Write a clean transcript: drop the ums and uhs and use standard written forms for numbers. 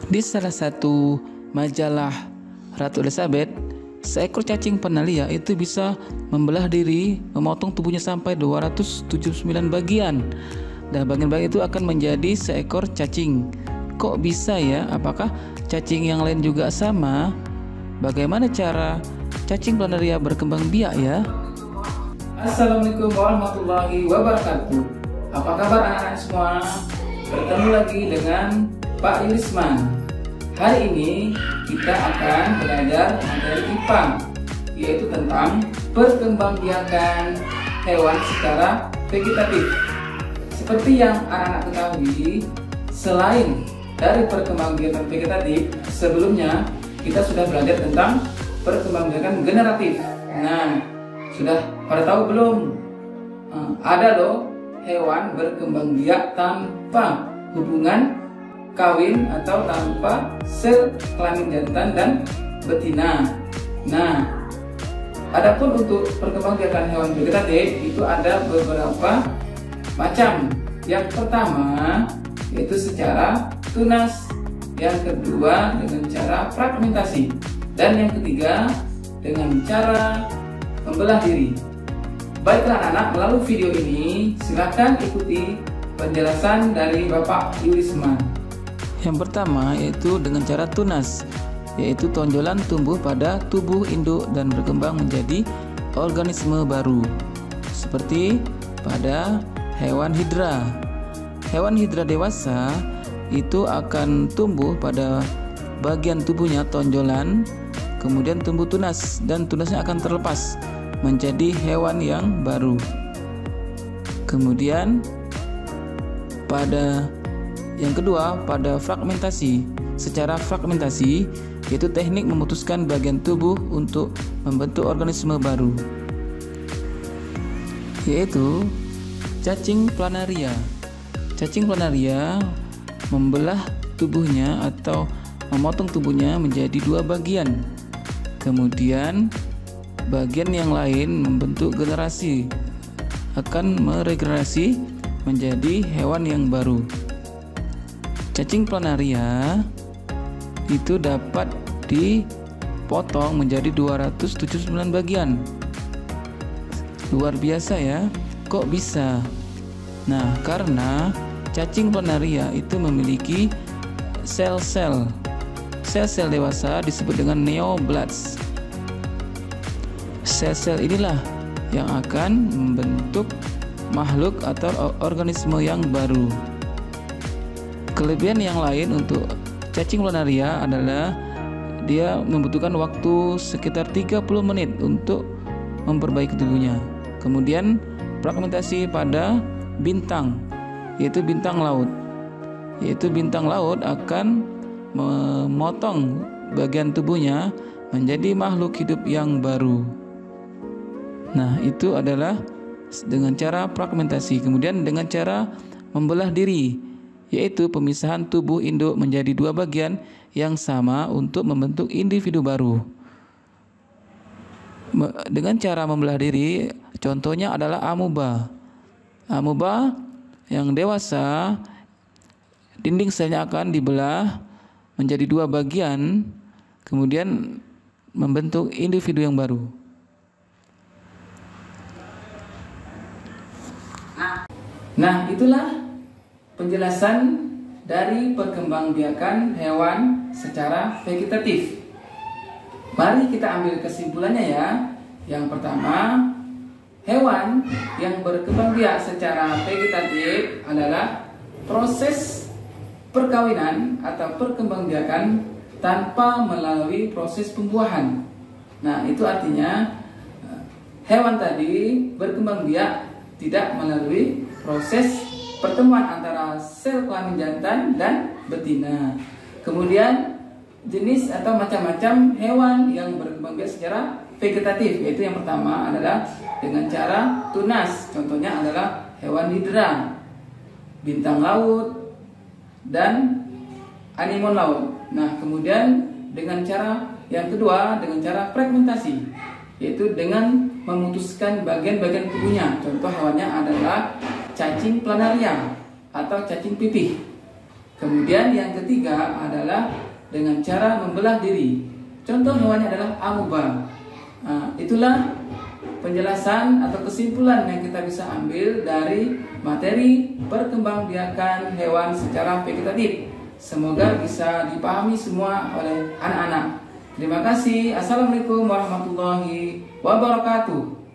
Di salah satu majalah Ratu Elizabeth, seekor cacing planaria itu bisa membelah diri, memotong tubuhnya sampai 279 bagian. Dan bagian-bagian itu akan menjadi seekor cacing. Kok bisa ya? Apakah cacing yang lain juga sama? Bagaimana cara cacing planaria berkembang biak ya? Assalamualaikum warahmatullahi wabarakatuh. Apa kabar anak-anak semua? Bertemu lagi dengan Pak Yulisman. Hari ini kita akan belajar materi IPA, yaitu tentang perkembangbiakan hewan secara vegetatif. Seperti yang anak-anak ketahui, selain dari perkembangbiakan vegetatif, sebelumnya kita sudah belajar tentang perkembangbiakan generatif. Nah, sudah pada tahu belum? Ada loh hewan berkembang biak tanpa hubungan kawin atau tanpa sel kelamin jantan dan betina. Nah, adapun untuk perkembangbiakan hewan vegetatif itu ada beberapa macam. Yang pertama yaitu secara tunas, yang kedua dengan cara fragmentasi, dan yang ketiga dengan cara membelah diri. Baiklah anak-anak, melalui video ini silakan ikuti penjelasan dari Bapak Yulisman. Yang pertama yaitu dengan cara tunas, yaitu tonjolan tumbuh pada tubuh induk dan berkembang menjadi organisme baru, seperti pada hewan hidra. Hewan hidra dewasa itu akan tumbuh pada bagian tubuhnya tonjolan, kemudian tumbuh tunas, dan tunasnya akan terlepas menjadi hewan yang baru. Kemudian pada yang kedua, pada fragmentasi. Secara fragmentasi yaitu teknik memutuskan bagian tubuh untuk membentuk organisme baru, yaitu cacing planaria. Cacing planaria membelah tubuhnya atau memotong tubuhnya menjadi dua bagian. Kemudian bagian yang lain membentuk generasi, akan meregenerasi menjadi hewan yang baru. Cacing planaria itu dapat dipotong menjadi 279 bagian. Luar biasa ya. Kok bisa? Nah, karena cacing planaria itu memiliki sel-sel. Sel-sel dewasa disebut dengan neoblasts. Sel-sel inilah yang akan membentuk makhluk atau organisme yang baru. Kelebihan yang lain untuk cacing planaria adalah dia membutuhkan waktu sekitar 30 menit untuk memperbaiki tubuhnya. Kemudian fragmentasi pada bintang, yaitu bintang laut. Yaitu bintang laut akan memotong bagian tubuhnya menjadi makhluk hidup yang baru. Nah, itu adalah dengan cara fragmentasi. Kemudian dengan cara membelah diri, yaitu pemisahan tubuh induk menjadi dua bagian yang sama untuk membentuk individu baru. Dengan cara membelah diri, contohnya adalah amoeba. Amoeba yang dewasa, dinding selnya akan dibelah menjadi dua bagian, kemudian membentuk individu yang baru. Nah, itulah penjelasan dari perkembangbiakan hewan secara vegetatif. Mari kita ambil kesimpulannya ya. Yang pertama, hewan yang berkembang biak secara vegetatif adalah proses perkawinan atau perkembangbiakan tanpa melalui proses pembuahan. Nah, itu artinya hewan tadi berkembang biak tidak melalui proses pertemuan antara sel kelamin jantan dan betina. Kemudian jenis atau macam-macam hewan yang berkembang biak secara vegetatif, yaitu yang pertama adalah dengan cara tunas. Contohnya adalah hewan hidra, bintang laut, dan anemon laut. Nah, kemudian dengan cara yang kedua, dengan cara fragmentasi, yaitu dengan memutuskan bagian-bagian tubuhnya. Contoh hewannya adalah cacing planaria atau cacing pipih. Kemudian yang ketiga adalah dengan cara membelah diri. Contoh hewannya adalah amuba. Nah, itulah penjelasan atau kesimpulan yang kita bisa ambil dari materi perkembangbiakan hewan secara vegetatif. Semoga bisa dipahami semua oleh anak-anak. Terima kasih. Assalamualaikum warahmatullahi wabarakatuh.